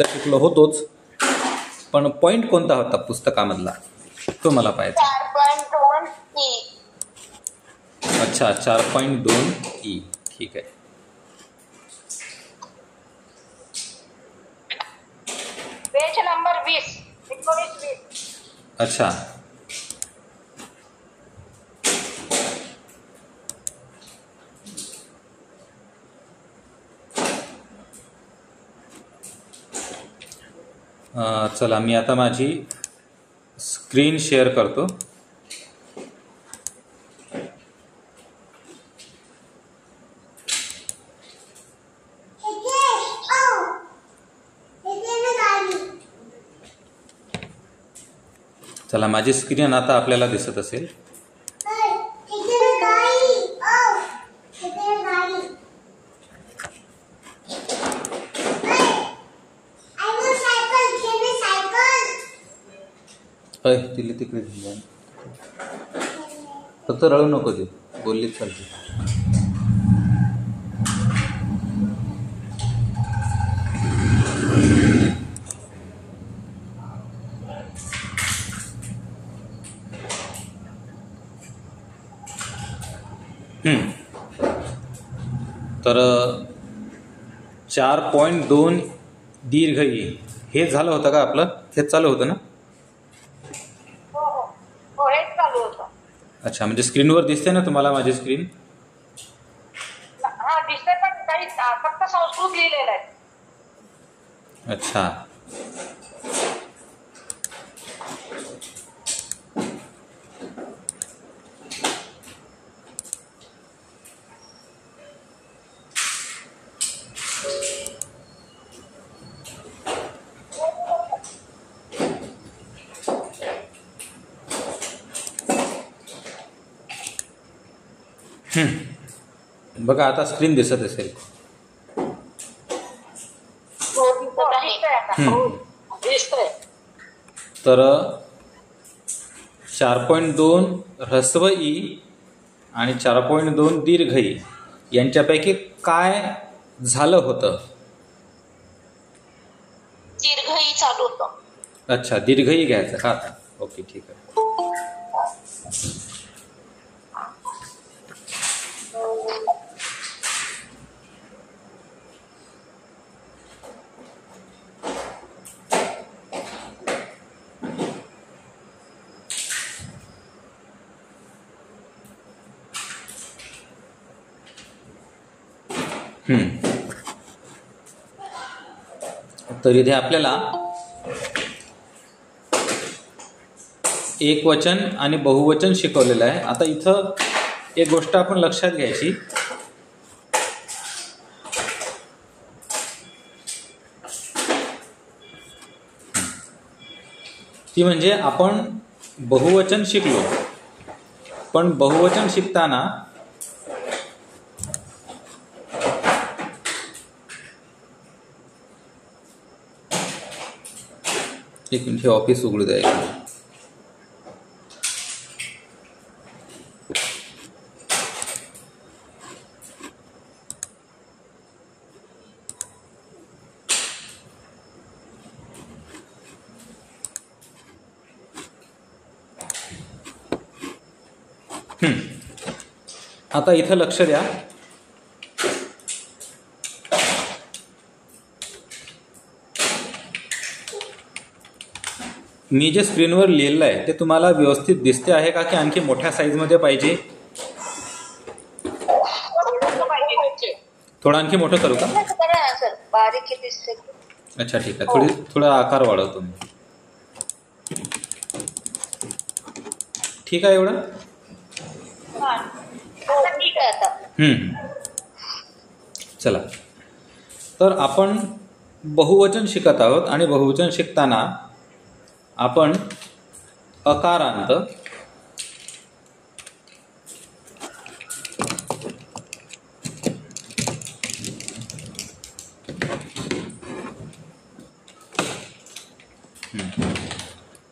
पुस्तक शिकलो होतोच, पण पॉईंट कोणता होता पुस्तकामधला तो मला पाहायचा. 4.2 ई. अच्छा, 4.2 ई. ठीक आहे. Page number 19-20. अच्छा, चला मी आता माझी स्क्रीन शेअर करतो. चला, माझी स्क्रीन आता आपल्याला दिसत असेल. तिला तिकडे घेऊन फक्त रळू नको, दे बोललीच चालते. तर 4.2 दीर्घ ई हे झालं होतं का आपलं? हेच चालू होतं ना? हो, हेच चालू होतं. अच्छा, म्हणजे स्क्रीनवर दिसते ना तुम्हाला माझी स्क्रीन? हा दिसतंय, पण काही फक्त संस्कृत लिहिलेलं आहे. अच्छा, बघा आता स्क्रीन दिसत असेल. हो, दिसतंय. तर 4.2 ह्रस्व ई आणि 4.2 दीर्घ ई यांच्यापैकी काय झालं होतं? दीर्घही चालू होतं. अच्छा, दीर्घ ई घ्यायचं का आता? ओके, ठीक आहे. तर इथे आपल्याला एकवचन आणि बहुवचन शिकवलेलं आहे. आता इथं एक गोष्ट आपण लक्षात घ्यायची, ती म्हणजे आपण बहुवचन शिकलो, पण बहुवचन शिकताना एक मिनिट, हे ऑफिस उघडू द्या. आता इथं लक्ष द्या. मी जे स्क्रीनवर लिहिलेलं आहे ते तुम्हाला व्यवस्थित दिसते आहे का, की आणखी मोठ्या साईजमध्ये पाहिजे? थोडं आणखी मोठं करू का? बारीक दिसते. अच्छा, ठीक आहे. थोडा आकार वाढवतो मी. ठीक आहे एवढं? ठीक आहे आता. चला, तर आपण बहुवचन शिकत आहोत आणि बहुवचन शिकताना आपण अकारांत,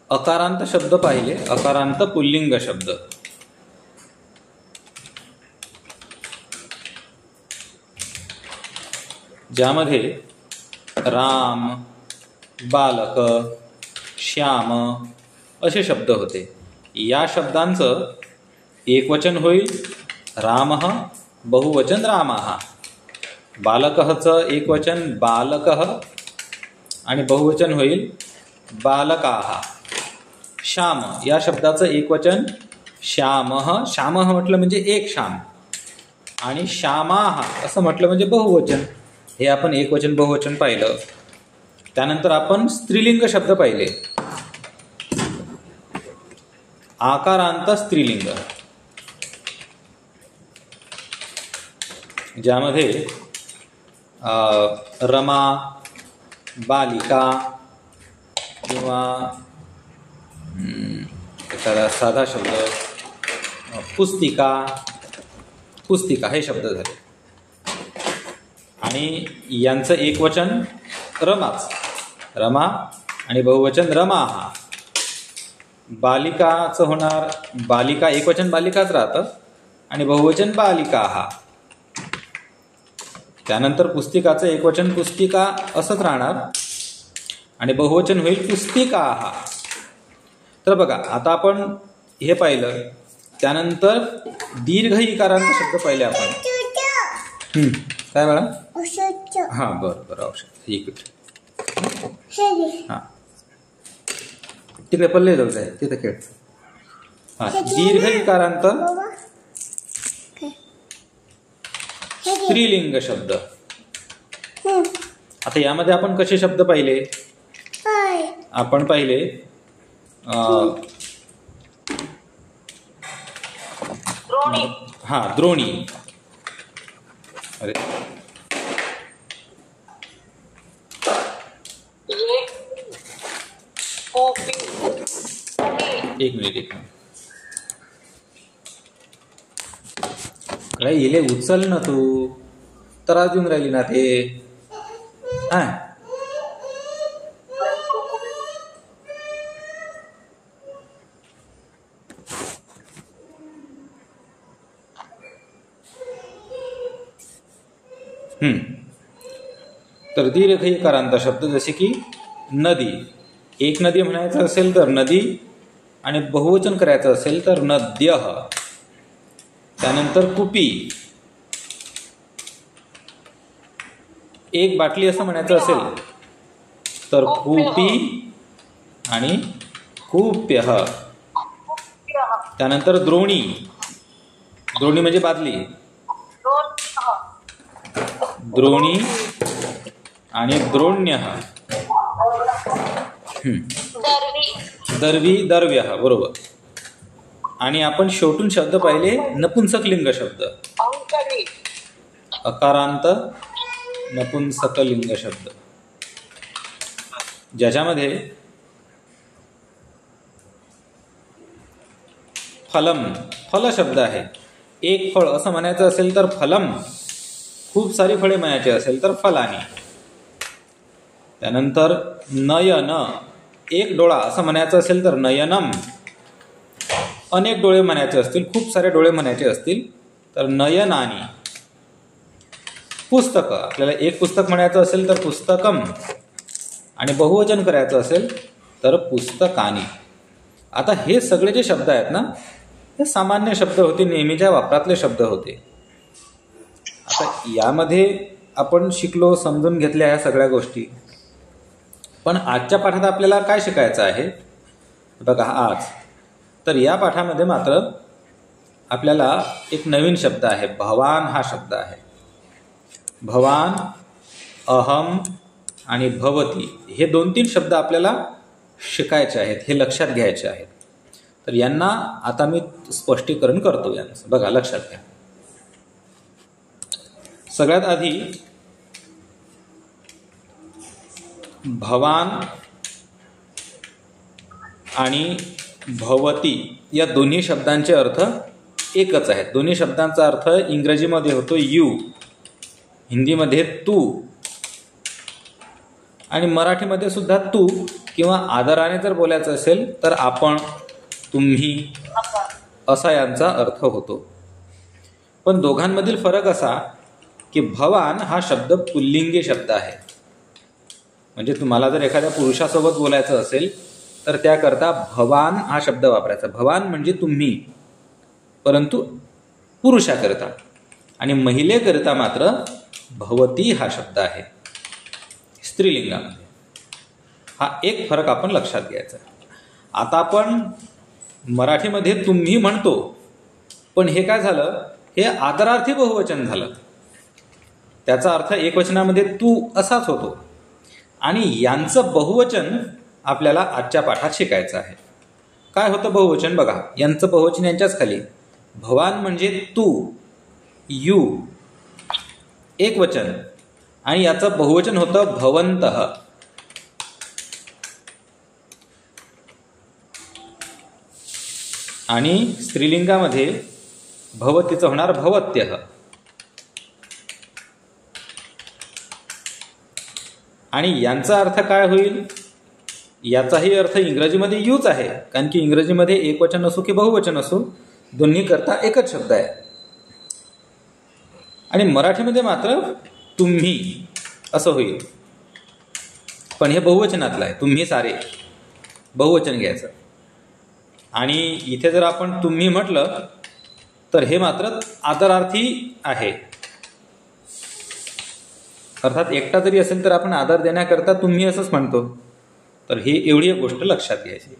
अकारांत शब्द पाहिले. अकारांत पुल्लिंग शब्द. ज्यामध्ये राम, बालक, श्याम असे शब्द होते. या शब्दांचं एकवचन होईल रामः, बहुवचन रामाः. बालकःचं एकवचन बालकः आणि बहुवचन होईल बालकाः. श्याम या शब्दाचं एकवचन श्यामः. श्यामः म्हटलं म्हणजे एक श्याम, आणि श्यामाः असं म्हटलं म्हणजे बहुवचन. हे आपण एकवचन बहुवचन पाहिलं. त्यानंतर आपण स्त्रीलिंग शब्द पाहिले. आकारांत स्त्रीलिंग, ज्यामध्ये रमा, बालिका किंवा एखादा साधा शब्द पुस्तिका, पुस्तिका हे शब्द झाले. आणि यांचं एकवचन रमाच, रमा, आणि बहुवचन रमाः. बालिकाचं होणार बालिका, एकवचन बालिकाच राहतं आणि बहुवचन बालिकाः. त्यानंतर पुस्तिकाचं एकवचन पुस्तिका असंच राहणार आणि बहुवचन होईल पुस्तिकाः. तर बघा आता आपण हे पाहिलं. त्यानंतर दीर्घ इकारांत शब्द पाहिले आपण. काय बाळा? हां बरं बरं, औषध एक मिनिट. हां तिकडे पल्ले जाऊ जाय तिथे खेळ. हां दीर्घ इकारांत स्त्रीलिंग शब्द. आता यामध्ये आपण कसे शब्द पाहिले? आपण पाहिले द्रोणी. अरे एक मिनिट. काय इले उचल ना तू, त्रास देऊन राहिली ना ते. हा तर दीर्घ इकारांत शब्द जसे की नदी. एक नदी म्हणायचं असेल तर नदी, आणि बहुवचन करायचं असेल तर नद्यः. त्यानंतर कुपी, एक बाटली असं म्हणायचं असेल तर कूपी आणि कूप्यः. त्यानंतर द्रोणी, द्रोणी म्हणजे बादली, द्रोणी आणि द्रोण्यः. दर्वी, दर्व्यः, बरोबर. आणि आपण शेवटून शब्द पाहिले नपुंसकलिंग शब्द. अकारांत नपुंसकलिंग शब्द, ज्याच्यामध्ये फलम, फल शब्द आहे. एक फळ असं म्हणायचं असेल तर फलम, खूप सारी फळे म्हणायची असेल तर फलानी. त्यानंतर नयन, एक डोळा असं म्हणायचं असेल तर नयनम. अनेक डोळे म्हणायचे असतील, खूप सारे डोळे म्हणायचे असतील तर नयनानी. पुस्तक, आपल्याला एक पुस्तक म्हणायचं असेल तर पुस्तकम, आणि बहुवचन करायचं असेल तर पुस्तकानी. आता हे सगळे जे शब्द आहेत ना, हे सामान्य शब्द होते, नेहमीच्या वापरातले शब्द होते. आता यामध्ये आपण शिकलो, समजून घेतल्या ह्या सगळ्या गोष्टी. पण आजच्या पाठात आपल्याला काय शिकायचं आहे बघा आज. तर या पाठामध्ये मात्र आपल्याला एक नवीन शब्द आहे, भवान हा शब्द आहे. भवान, अहम आणि भवती हे 2-3 शब्द आपल्याला शिकायचे आहेत, हे लक्षात घ्यायचे आहेत. तर यांना आता मी स्पष्टीकरण करतो यांचं. बघा लक्षात घ्या. सगळ्यात आधी भवान आणि भवती या दोन्ही शब्दांचे अर्थ एकच आहेत. दोन्ही शब्दांचा अर्थ इंग्रजीमध्ये होतो यू, हिंदीमध्ये तू, आणि मराठीमध्ये सुद्धा तू किंवा आदराने जर बोलायचं असेल तर आपण, तुम्ही असा यांचा अर्थ होतो. पण दोघांमधील फरक असा की भवान हा शब्द पुल्लिंगी शब्द आहे. म्हणजे तुम्हाला जर एखाद्या पुरुषासोबत बोलायचं असेल तर त्याकरता भवान हा शब्द वापरायचा. भवान म्हणजे तुम्ही, परंतु पुरुषाकरता. आणि महिलेकरता मात्र भवती हा शब्द आहे स्त्रीलिंगामध्ये. हा एक फरक आपण लक्षात घ्यायचा. आता आपण मराठीमध्ये तुम्ही म्हणतो, पण हे काय झालं, हे आदरार्थी बहुवचन झालं. त्याचा अर्थ एकवचनामध्ये तू असाच होतो. आणि यांचं बहुवचन आपल्याला आजच्या पाठात शिकायचं आहे. काय होतं बहुवचन बघा, यांचं बहुवचन यांच्याच खाली. भवान म्हणजे तू, यू, एकवचन. आणि याचं बहुवचन होतं भवन्तः. आणि स्त्रीलिंगामध्ये भवतीचं होणार भवत्यः. आणि यांचा अर्थ काय होईल, याचाही अर्थ इंग्रजीमध्ये यूच आहे, कारण की इंग्रजीमध्ये एकवचन असो की बहुवचन असो दोन्ही करता एकच शब्द आहे. आणि मराठीमध्ये मात्र तुम्ही असं होईल, पण हे बहुवचनातलं आहे. तुम्ही सारे बहुवचन घ्यायचं. आणि इथे जर आपण तुम्ही म्हटलं तर हे मात्र आदरार्थी आहे. अर्थात एकटा जरी असेल तर आपण आदर देण्याकरता तुम्ही असंच म्हणतो. तर ही एवढी एक गोष्ट लक्षात घ्यायची.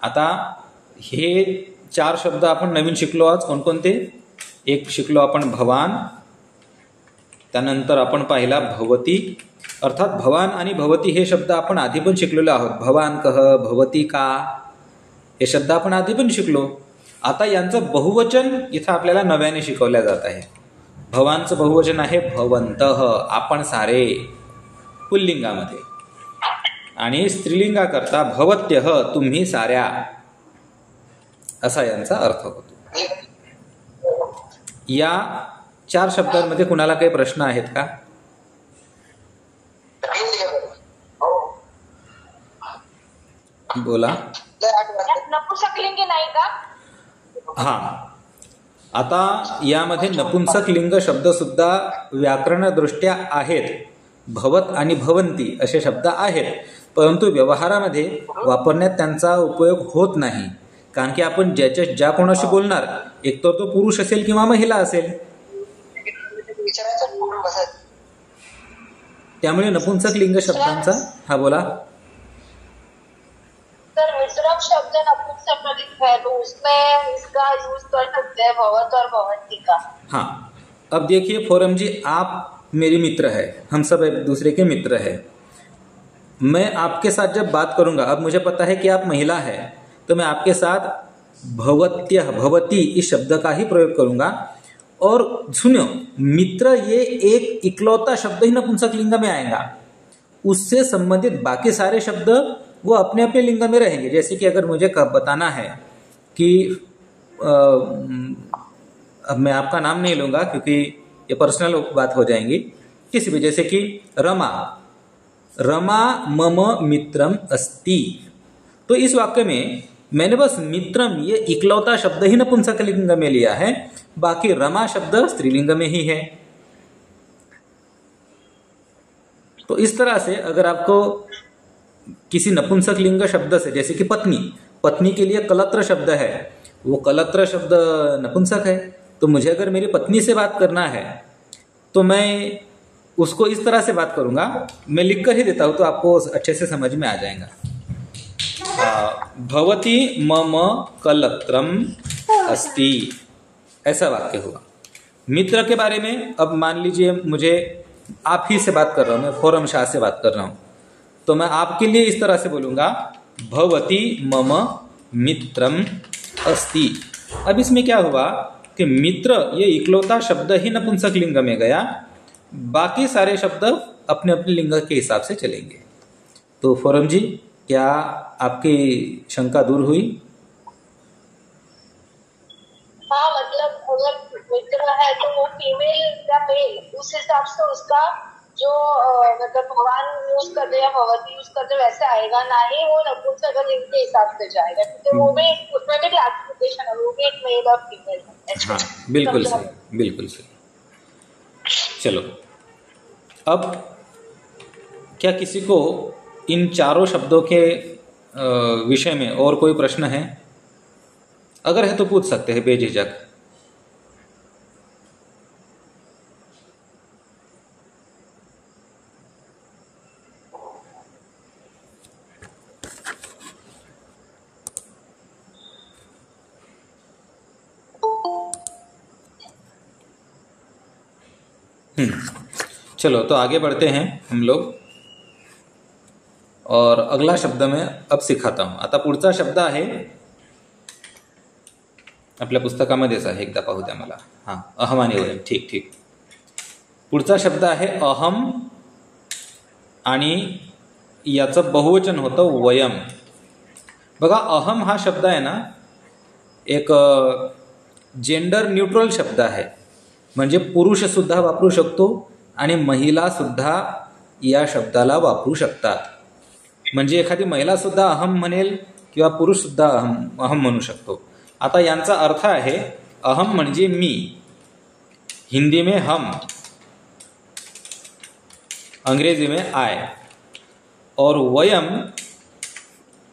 आता हे 4 शब्द आपण नवीन शिकलो आज. कोणकोणते? एक शिकलो आपण भवान, त्यानंतर आपण पाहिला भवती. अर्थात भवान आणि भवती हे शब्द आपण आधी पण शिकलेलो आहोत. भवान कह, भवती का, हे शब्द आपण आधी पण शिकलो. आता यांचं बहुवचन इथं आपल्याला नव्याने शिकवल्या जात आहे. भवानचं बहुवचन आहे भवन्तः, आपण सारे, पुल्लिंगामध्ये. आणि स्त्रीलिंगाकरता भवत्यः, तुम्ही साऱ्या, असा यांचा अर्थ होतो. या 4 शब्दांमध्ये कुणाला काही प्रश्न आहेत का? बोला. नपुंसकलिंगी नाही का? हा, आता यामध्ये नपुंसक लिंग शब्द सुद्धा व्याकरणदृष्ट्या आहेत. भवत आणि भवंती असे शब्द आहेत, परंतु व्यवहारामध्ये वापरण्यात त्यांचा उपयोग होत नाही. कारण की आपण ज्या कोणाशी बोलणार, एक तर तो पुरुष असेल किंवा महिला असेल. त्यामुळे नपुंसक लिंग शब्दांचा, हा बोला. सर मिश्रक शब्द नपुंसक लिंग है, तो उसमें इसका यूज कर सकते हैं भवत और भवंती का. हाँ, अब देखिए फोरम जी, आप मेरी मित्र है, हम सब एक दूसरे के मित्र है. मैं आपके साथ जब बात करूंगा, अब मुझे पता है कि आप महिला है, तो मैं आपके साथ भवत्यः, भवती इस शब्द का ही प्रयोग करूंगा. और सुनियो, मित्र ये एक इकलौता शब्द ही नपुंसक लिंग में आएगा. उससे संबंधित बाकी सारे शब्द वो अपने अपने लिंग में रहेंगे. जैसे कि अगर मुझे बताना है कि अब मैं आपका नाम नहीं लूंगा क्योंकि ये पर्सनल बात हो जाएंगी. किसी भी, जैसे कि रमा, रमा मम मित्रम अस्ति. तो इस वाक्य में मैंने बस मित्रम ये इकलौता शब्द ही नपुंसक लिंग में लिया है, बाकी रमा शब्द स्त्रीलिंग में ही है. तो इस तरह से अगर आपको किसी नपुंसक लिंग शब्द से, जैसे कि पत्नी, पत्नी के लिए कलत्र शब्द है, वो कलत्र शब्द नपुंसक है, तो मुझे अगर मेरी पत्नी से बात करना है तो मैं उसको इस तरह से बात करूंगा. मैं लिख कर ही देता हूं तो आपको अच्छे से समझ में आ जाएगा. भवती मम कलत्रम अस्ति, ऐसा वाक्य हुआ. मित्र के बारे में अब मान लीजिए मुझे आप ही से बात कर रहा हूं, मैं फोरम शाह से बात कर रहा हूं, तो मैं आपके लिए इस तरह से बोलूंगा भवती मम मित्रम अस्ति. अब इसमें क्या हुआ कि मित्र ये इकलौता शब्द ही नपुंसक लिंग में गया, बाकी सारे शब्द अपने अपने लिंग के हिसाब से चलेंगे. तो फोरम जी, क्या आपकी शंका दूर हुई? हाँ, मतलब अगर मित्र है तो वो फीमेल या मेल, उस हिसाब से उसका जो मतलब भगवान यूज कर दे या भगवती यूज कर दे वैसे आएगा, ना ही वो नपुंसक लिंग के हिसाब से जाएगा, क्योंकि वो भी उसमें भी क्लासिफिकेशन है, वो भी एक मेल और फीमेल है. हाँ, बिल्कुल सही, बिल्कुल सही. चलो, अब क्या किसी को इन चारों शब्दों के विषय में और कोई प्रश्न है? अगर है तो पूछ सकते हैं बेझिझक। चलो तो आगे बढ़ते हैं हम लोग, और अगला शब्द मैं अब सिखाता हूं. आता पुढचा शब्द आहे, आपल्या पुस्तकामध्येच आहे, एकदा पाहू द्या मला. हां, अहम आणि वयम. ठीक ठीक. पुढचा शब्द आहे अहम, आणि याचं बहुवचन होतं वयम. बघा, अहम हा शब्द आहे ना, एक जेंडर न्यूट्रल शब्द आहे. म्हणजे पुरुषसुद्धा वापरू शकतो आणि महिलासुद्धा या शब्दाला वापरू शकतात. म्हणजे एखादी महिलासुद्धा अहम म्हणेल किंवा पुरुषसुद्धा अहम म्हणू शकतो. आता यांचा अर्थ आहे, अहम म्हणजे मी, हिंदी में हम, अंग्रेजी में आय, और वयम,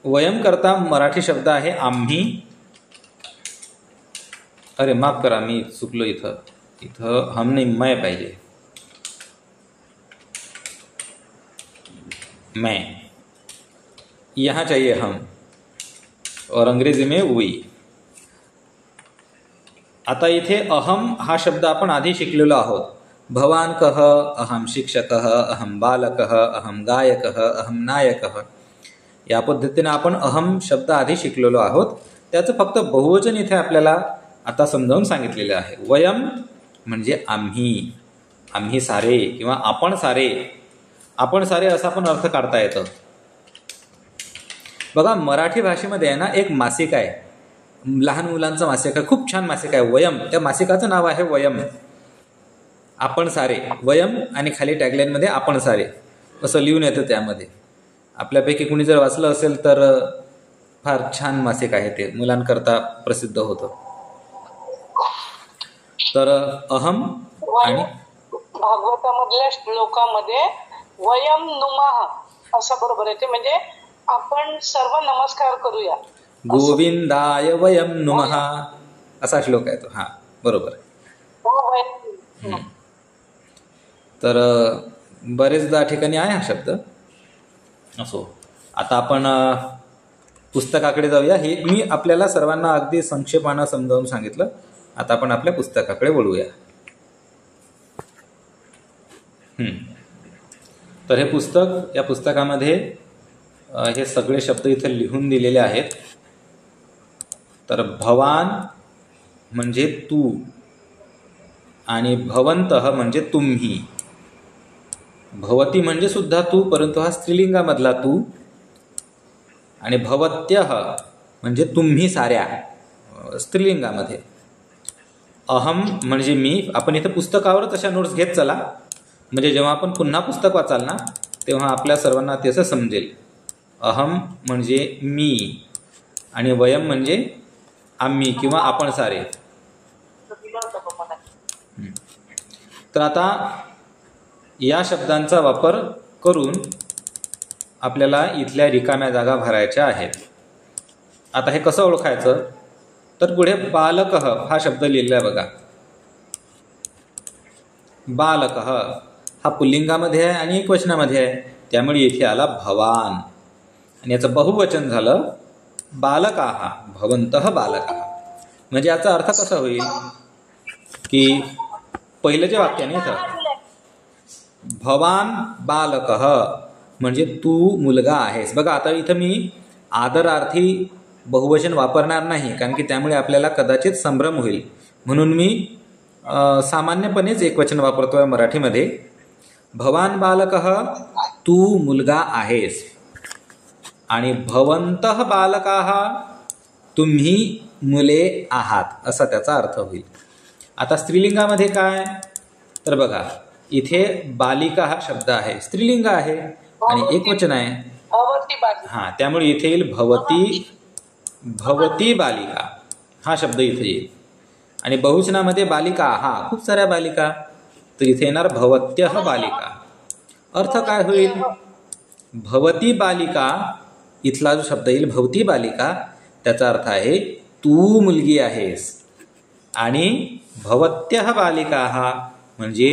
वयम करता मराठी शब्द आहे आम्ही. अरे माफ करा, मी चुकलो. इथं हम नहीं, मैं पाहिजे. मैं, यहाँ चाहिए हम, और अंग्रेजी में वी. आता इथे अहम हा शब्द आपण आधी शिकलेलो आहोत. भवान कह, अहम शिक्षक, अहम बालक, अहम गायक, अहम नायक, या पद्धतीने आपण अहम शब्द आधी शिकलेलो आहोत. त्याचं फक्त बहुवचन इथे आपल्याला आता समजावून सांगितलेले आहे. वयम म्हणजे आम्ही, आम्ही सारे किंवा आपण सारे, आपण सारे असा पण अर्थ काढता येतं. बघा, मराठी भाषेमध्ये आहे ना एक मासिक आहे, लहान मुलांचं मासिक आहे, खूप छान मासिक आहे, वयम. त्या मासिकाचं नाव आहे वयम, आपण सारे. वयम आणि खाली टॅगलाईनमध्ये आपण सारे असं लिहून येतं. त्यामध्ये आपल्यापैकी कुणी जर वाचलं असेल तर फार छान मासिक आहे ते, मुलांकरता प्रसिद्ध होतं. तर अहम आणि भागवतामधल्या श्लोकामध्ये वयम नुमः असं बरोबर येते, म्हणजे आपण सर्व नमस्कार करूया. गोविंदाय वयम नुमः असा श्लोक आहे तो. हा, बरोबर. तर बरेचदा ठिकाणी आहे हा शब्द. असो, आता आपण पुस्तकाकडे जाऊया. हे मी आपल्याला सर्वांना अगदी संक्षेपानं समजावून सांगितलं. आता आपण आपल्या पुस्तकाकडे वळूया. तर हे पुस्तक, या पुस्तकामध्ये हे सगळे शब्द इथे लिहून दिलेले आहेत. तर भवान म्हणजे तू, आणि भवंतः म्हणजे तुम्ही. भवती म्हणजे सुद्धा तू, परंतु हा स्त्रीलिंगामधला तू. आणि भवत्यः म्हणजे तुम्ही साऱ्या, स्त्रीलिंगामध्ये. अहम म्हणजे मी. आपण इथं पुस्तकावरच अशा नोट्स घेत चला, म्हणजे जेव्हा आपण पुन्हा पुस्तक वाचाल ना, तेव्हा आपल्या सर्वांना ते असं समजेल. अहम म्हणजे मी, आणि वयम म्हणजे आम्ही किंवा आपण सारे. तर आता या शब्दांचा वापर करून आपल्याला इथल्या रिकाम्या जागा भरायच्या आहेत. आता हे कसं ओळखायचं, तर पुढे बालकः हा शब्द लिहिला आहे बघा. बालकः हा पुल्लिंगामध्ये आहे आणि एकवचनामध्ये आहे, त्यामुळे इथे आला भवान, आणि याचं बहुवचन झालं बालकाः, भवन्तः बालकाः. म्हणजे याचा अर्थ कसा होईल की पहिलं जे वाक्य आहे इथं, भवान बालकः म्हणजे तू मुलगा आहेस. बघा, आता इथं मी आदरार्थी बहुवचन वापरणार नाही, कारण की त्यामुळे आपल्याला कदाचित संभ्रम होईल. म्हणून मी सामान्यपणेच एकवचन वापरतोय मराठीमध्ये. भवान बालकः, तू मुलगा आहेस. आणि भवन्तः बालकाः, तुम्ही मुले आहात, असा त्याचा अर्थ होईल. आता स्त्रीलिंगामध्ये काय, तर बघा इथे बालिका हा शब्द आहे, स्त्रीलिंग आहे आणि एकवचन आहे. हां, त्यामुळे इथे येईल भवती, भवती बालिका हा शब्द इथे येईल. आणि बहुवचनामध्ये बालिका, हा खूप साऱ्या बालिका, तर इथे येणार भवत्यः बालिका. अर्थ काय होईल, भवती बालिका इथला जो शब्द येईल भवती बालिका त्याचा अर्थ आहे तू मुलगी आहेस, आणि भवत्यः बालिकाः म्हणजे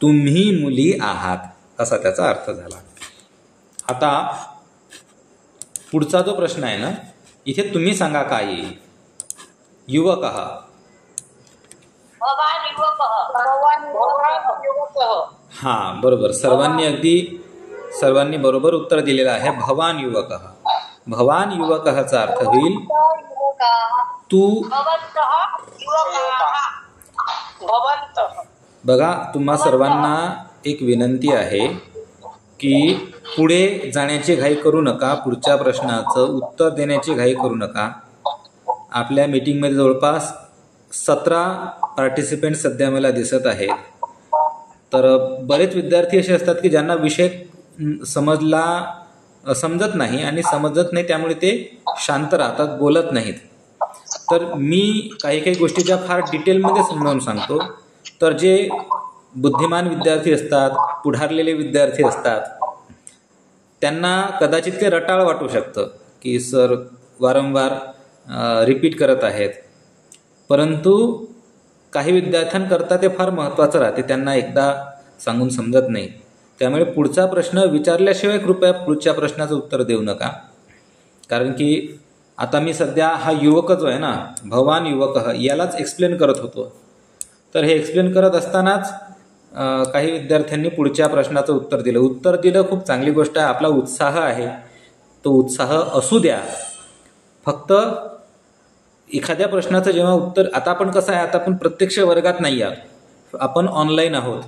तुम्ही मुली आहात असा त्याचा अर्थ झाला. आता पुढचा जो प्रश्न आहे ना, इथे तुम्ही सांगा काय येईल. युवकः. भवान युवकः. हां बरोबर, सर्वांनी बरोबर उत्तर दिलेलं आहे. भवान युवकः. भवान युवकःचा अर्थ होईल तू. बघा, तुम्हा सर्वांना एक विनंती आहे की पुढे जाण्याची घाई करू नका, पुढच्या प्रश्नाचं उत्तर देण्याची घाई करू नका. आपल्या मीटिंगमध्ये जवळपास 17 पार्टिसिपेंट सध्या मला दिसत आहेत. तर बरेच विद्यार्थी असे असतात की ज्यांना विषय समजत नाही, आणि समजत नाही त्यामुळे ते शांत राहतात, बोलत नाहीत. तर मी काही गोष्टी ज्या फार डिटेलमध्ये समजावून सांगतो, तर जे बुद्धिमान विद्यार्थी असतात, पुढारलेले विद्यार्थी असतात, त्यांना कदाचित ते रटाळ वाटू शकतं की सर वारंवार रिपीट करत आहेत. परंतु काही विद्यार्थ्यांकरता ते फार महत्त्वाचं राहते, त्यांना एकदा सांगून समजत नाही. त्यामुळे पुढचा प्रश्न विचारल्याशिवाय कृपया पुढच्या प्रश्नाचं उत्तर देऊ नका. कारण की आता मी सध्या हा युवक जो आहे ना, भवान युवकः, यालाच एक्सप्लेन करत होतो. तर हे एक्सप्लेन करत असतानाच काही विद्यार्थ्यांनी पुढच्या प्रश्नाचं उत्तर दिलं. खूप चांगली गोष्ट आहे, आपला उत्साह आहे, तो उत्साह असू द्या. फक्त एखाद्या प्रश्नाचं जेव्हा उत्तर, आता आपण कसं आहे, आता आपण प्रत्यक्ष वर्गात नाही आहोत, आपण ऑनलाईन आहोत.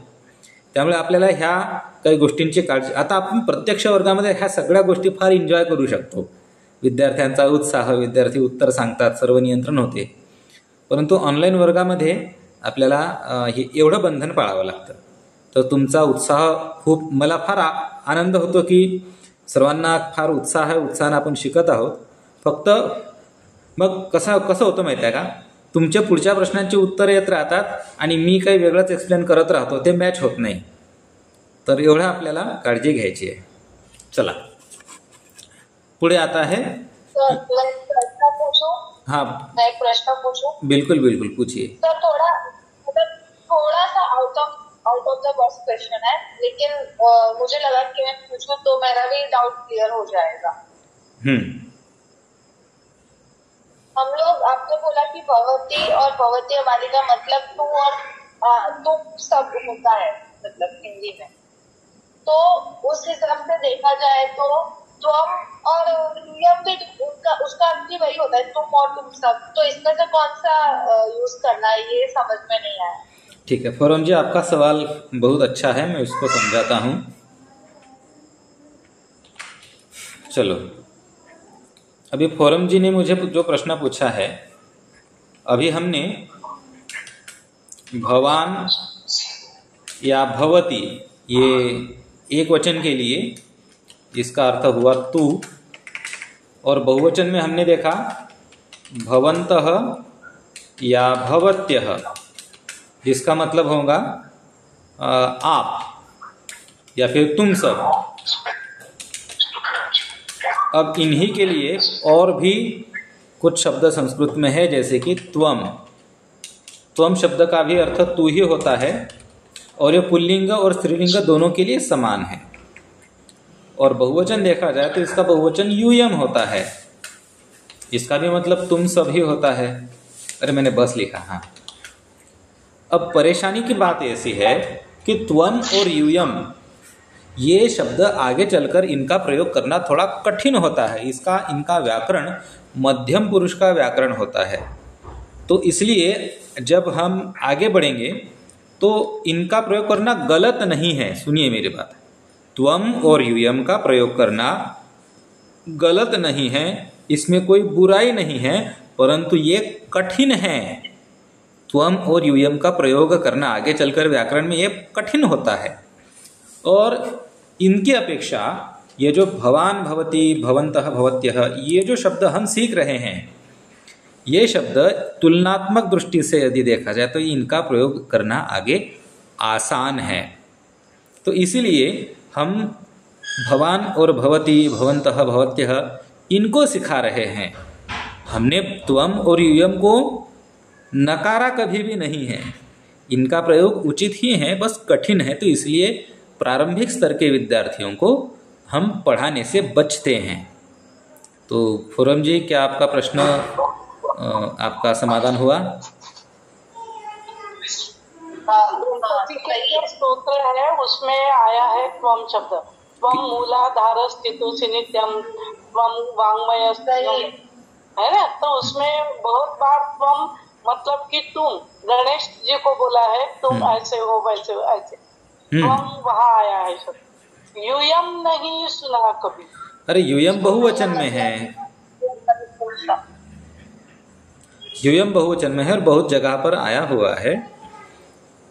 त्यामुळे आपल्याला ह्या काही गोष्टींची काळजी, आता आपण प्रत्यक्ष वर्गामध्ये ह्या सगळ्या गोष्टी फार एन्जॉय करू शकतो. विद्यार्थ्यांचा उत्साह, विद्यार्थी उत्तर सांगतात, सर्व नियंत्रण होते. परंतु ऑनलाईन वर्गामध्ये आपल्याला हे एवढं बंधन पाळावं लागतं. तर तुमचा उत्साह खूप, मला फार आनंद होतो की सर्वांना फार उत्साहानं आपण शिकत आहोत. फक्त मग कसं होतं माहिती आहे का, तुमच्या पुढच्या प्रश्नांची उत्तरं येत राहतात आणि मी काही वेगळंच एक्सप्लेन करत राहतो, ते मॅच होत नाही. तर एवढं आपल्याला काळजी घ्यायची आहे. चला पुढे आता आहे. हाँ, मैं एक प्रश्न पूछूं? बिल्कुल बिल्कुल पूछिए. सर थोड़ा सा out of the box question है, लेकिन मुझे लगा कि मैं पूछूं तो मेरा भी डाउट क्लियर हो जाएगा. हम लोग, आपने बोला कि भवती और भवतीय बालिका मतलब तू और तू सब होता है, मतलब हिंदी में. तो उस हिसाब से देखा जाए तो तुम और युयम भी उसका भी वही होता है, तुम और तुम सब. तो इसमें से कौन सा यूज करना है, ये समझ में नहीं आया. ठीक है फोरम जी, आपका सवाल बहुत अच्छा है, मैं उसको समझाता हूँ. चलो, अभी फोरम जी ने मुझे जो प्रश्न पूछा है, अभी हमने भवान या भवती, ये एक वचन के लिए इसका अर्थ हुआ तू, और बहुवचन में हमने देखा भवन्तः या भवत्यः, जिसका मतलब होगा आप या फिर तुम सब. अब इन्हीं के लिए और भी कुछ शब्द संस्कृत में है, जैसे कि त्वम. त्वम शब्द का भी अर्थ तू ही होता है, और ये पुल्लिंग और स्त्रीलिंग दोनों के लिए समान है. और बहुवचन देखा जाए तो इसका बहुवचन यूयम होता है, इसका भी मतलब तुम सब ही होता है. अरे मैंने बस लिखा, हाँ. अब परेशानी की बात ऐसी है कि त्वम और यूयम, ये शब्द आगे चलकर इनका प्रयोग करना थोड़ा कठिन होता है. इनका व्याकरण मध्यम पुरुष का व्याकरण होता है. तो इसलिए जब हम आगे बढ़ेंगे तो इनका प्रयोग करना गलत नहीं है. सुनिए मेरी बात, त्वम और यूयम का प्रयोग करना गलत नहीं है, इसमें कोई बुराई नहीं है, परंतु ये कठिन है. त्वम और यूयम का प्रयोग करना आगे चलकर व्याकरण में ये कठिन होता है. और इनकी अपेक्षा ये जो भवान, भवती, भवन्तः, भवत्यः, ये जो शब्द हम सीख रहे हैं, ये शब्द तुलनात्मक दृष्टि से यदि देखा जाए तो इनका प्रयोग करना आगे आसान है. तो इसीलिए हम भवान और भवती, भवन्तः, भवत्यः इनको सिखा रहे हैं। हमने त्वम और यूयम को नकारा कभी भी नहीं है। इनका प्रयोग उचित ही है, बस कठिन है, तो इसलिए प्रारंभिक स्तर के विद्यार्थियों को हम पढ़ाने से बचते हैं। तो फोरम जी, क्या आपका प्रश्न आपका समाधान हुआ? स्तोत्र है, उसमें आया है त्वम शब्द। त्वम मूलाधार स्थितोसि नित्यम, त्वम वाङ्मय है ना, तो उसमें बहुत बार त्वम मतलब कि तुम, गणेश जी को बोला है तुम ऐसे हो वैसे हो ऐसे, त्वम वहाँ आया है शब्द। यूयम नहीं सुना कभी। अरे यूयम बहुवचन में है, यूयम बहुवचन में है और बहुत जगह पर आया हुआ है।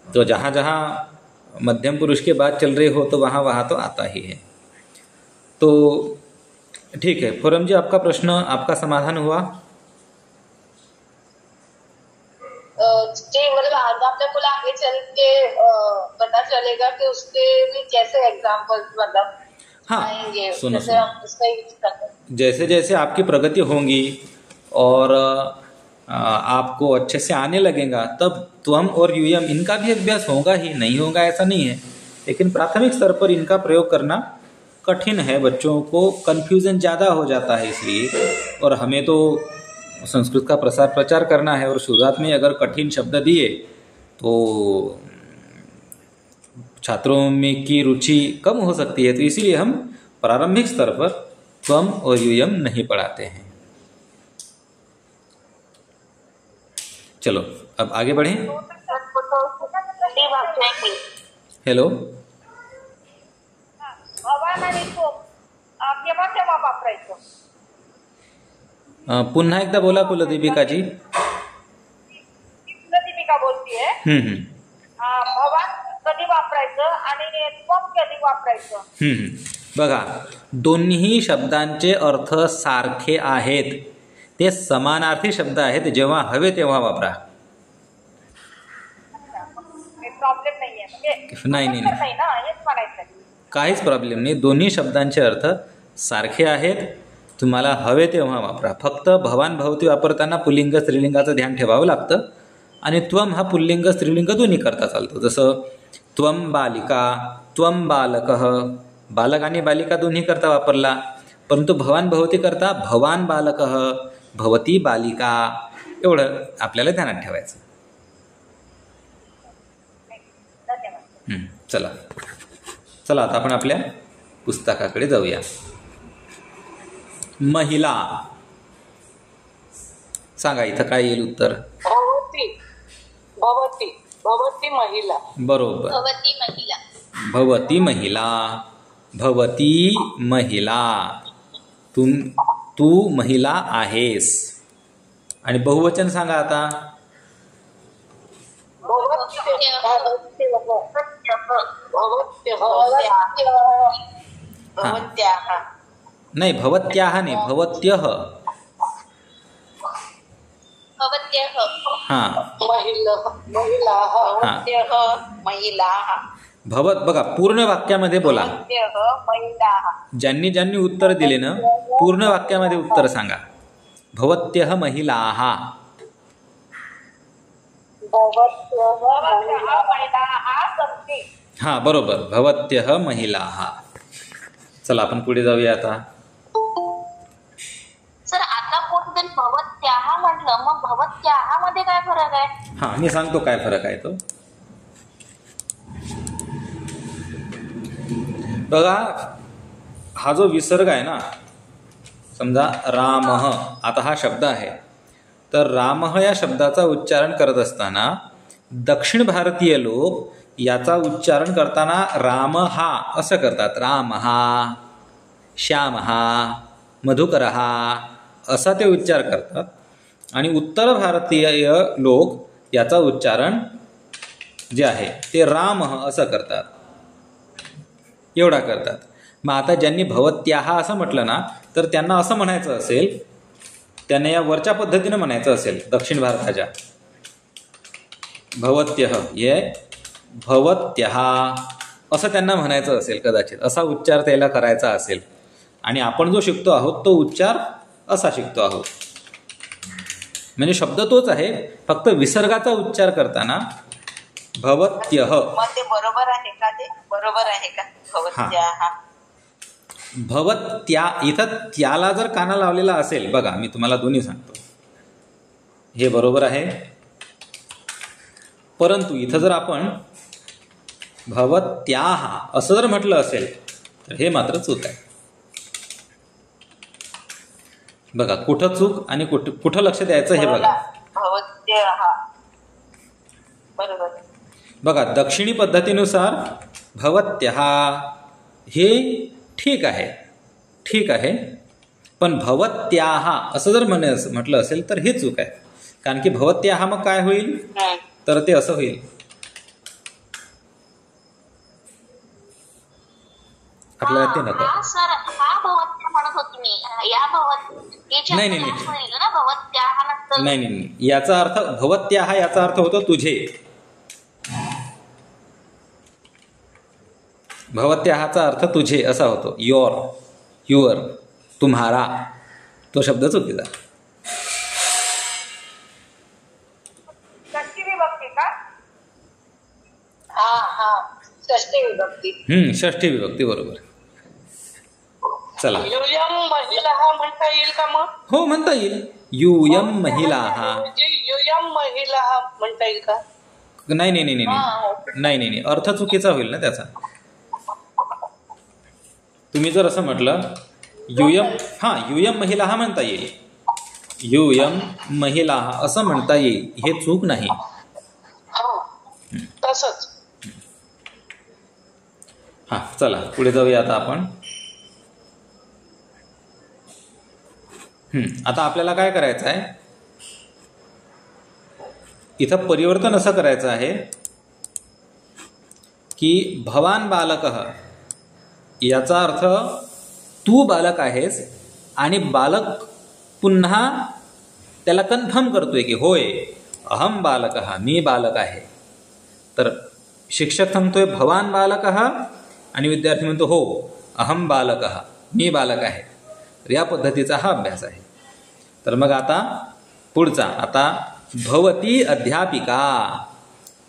तो जहाँ जहाँ मध्यम पुरुष की बात चल रही हो तो वहाँ वहाँ तो आता ही है। तो ठीक है फोरम जी, आपका प्रश्न, आपका समाधान हुआ? जी, मतलब आपने बोला आगे चल के पता चलेगा कि उसके भी कैसे एग्जाम्पल मतलब आएंगे, सुनो जैसे हम उसका यूज करते हैं। जैसे जैसे आपकी प्रगति होंगी और आपको अच्छे से आने लगेगा, तब त्वम और यूयम इनका भी अभ्यास होगा ही, नहीं होगा ऐसा नहीं है। लेकिन प्राथमिक स्तर पर इनका प्रयोग करना कठिन है, बच्चों को कन्फ्यूज़न ज़्यादा हो जाता है इसलिए। और हमें तो संस्कृत का प्रसार प्रचार करना है, और शुरुआत में अगर कठिन शब्द दिए तो छात्रों में की रुचि कम हो सकती है। तो इसीलिए हम प्रारंभिक स्तर पर त्वम और यूयम नहीं पढ़ाते हैं। चलो अब आगे बढ़ें। हेलो, पुन्हा एकदा बोला कुलदीपिका जी। कुलदीपिका बोलतीये, भवान कधी वापरायचं आणि त्वम कधी वापरायचं? बघा, दोन्ही शब्दांचे अर्थ सारखे आहेत, ते समानार्थी शब्द आहेत, जेव्हा हवे तेव्हा वापरा। प्रॉब्लेम नाहीये, म्हणजे नाही ना, हेच म्हणायचं। काहीच प्रॉब्लेम नाही, दोन्ही शब्दांचे अर्थ सारखे आहेत, तुम्हाला हवे तेव्हा वापरा। फक्त भवान भवती वापरताना पुल्लिंग स्त्रीलिंगाचं ध्यान ठेवावं लागतं, आणि त्वम हा पुल्लिंग स्त्रीलिंग दोन्ही करता चालतो। जसं त्वम बालिका, त्वम बालकः, बालक आणि बालिका दोन्ही करता वापरला, परंतु भवान भवती करता भवान बालकः, भवती बालिका, एवढं आपल्याला ध्यानात ठेवायचं। चला चला आता आपण आपल्या पुस्तकाकडे जाऊया। महिला, सांगा इथं काय येईल उत्तर? भवती, भवती, भवती महिला। बरोबर, भवती महिला, भवती महिला, भवती महिला, तू महिला आहेस। आणि बहुवचन सांगा आता। नाही, भवत्याः नाही, भवत्यः। हां, भवत बघा, पूर्ण वाक्यामध्ये बोला। ज्यांनी ज्यांनी उत्तर दिले ना, पूर्ण वाक्यामध्ये उत्तर सांगा। भवत्यः महिलाः। हां, बरोबर, भवत्यः महिलाः। चला आपण पुढे जाऊया आता। सर, आता कोणतरी भवत्याः म्हटलं, मग भवत्याः मध्ये काय फरक आहे? हां, मी सांगतो काय फरक आहे तो। बघा, हा जो विसर्ग आहे ना, समजा रामः, आता हा शब्द आहे, तर रामः या शब्दाचा उच्चारण करत असताना दक्षिण भारतीय लोक याचा उच्चारण करताना रामहा असं करतात। रामहा, श्यामहा, मधुकरहा असा ते उच्चार करतात, आणि उत्तर भारतीय लोक याचा उच्चारण जे आहे ते रामः असं करतात, एवढा करतात। मग आता ज्यांनी भवत्याः असं म्हटलं ना, तर त्यांना असं म्हणायचं असेल, त्यांना या वरच्या पद्धतीनं म्हणायचं असेल दक्षिण भारताच्या, भवत्यः, ये भवत्यः, असं त्यांना म्हणायचं असेल कदाचित, असा उच्चार त्याला करायचा असेल. आणि आपण जो शिकतो आहोत तो उच्चार असा शिकतो आहोत. म्हणजे शब्द तोच आहे, फक्त विसर्गाचा उच्चार करताना भवत्यः. मग ते बरोबर आहे का? ते बरोबर आहे का? भवत्याः. भवत्या, इथं त्याला जर काना लावलेला असेल, बघा मी तुम्हाला दोन्ही सांगतो, हे बरोबर आहे. परंतु इथं जर आपण भवत्याः असं जर म्हटलं असेल तर हे मात्र चूक आहे. बघा कुठं चूक आणि कुठं लक्ष द्यायचं हे बघा. भवत्याः बरोबर. बघा दक्षिणी पद्धतीनुसार भवत्यः हे ठीक आहे, ठीक आहे. पण भवत्याः असं जर म्हटलं असेल तर हे चूक आहे. कारण की भवत्याः मग काय होईल, तर ते असं होईल, आपल्याला ते नको. सर हा भवत्या म्हणत होती मी, या नाही नाही नाही नाही, याचा अर्थ भवत्याः याचा अर्थ होतो तुझे. भवत्याःचा अर्थ तुझे असा होतो, योर, युअर, तुम्हारा. तो शब्द चुकीचा. षष्ठी विभक्ती का? हा हा, षष्ठी विभक्ती. षष्ठी विभक्ती बरोबर. चला, युयम महिलाः म्हणता येईल का मग? हो म्हणता येईल. युयम महिलाः. युयम महिलाः म्हणता येईल का? नाही नाही नाही नाही नाही नाही नाही, अर्थ चुकीचा होईल ना त्याचा. तुम्ही जर असं म्हटलं युयम, युयम महिलाः म्हणता येईल, युयम महिलाः असं म्हणता येईल, हे चूक नाही. तसंच. चला पुढे जाऊया आता आपण. आता आपल्याला काय करायचं आहे, इथं परिवर्तन असं करायचं आहे की भवान बालकः याचा अर्थ तू बालक आहेस, आणि बालक पुन्हा त्याला कन्फर्म करतोय की होय अहम बालकः, मी बालक आहे. तर शिक्षक सांगतोय भवान बालकः आणि विद्यार्थी म्हणतो हो अहम बालकः, मी बालक आहे. तर या पद्धतीचा हा अभ्यास आहे. तर मग आता पुढचा, आता भवती अध्यापिका,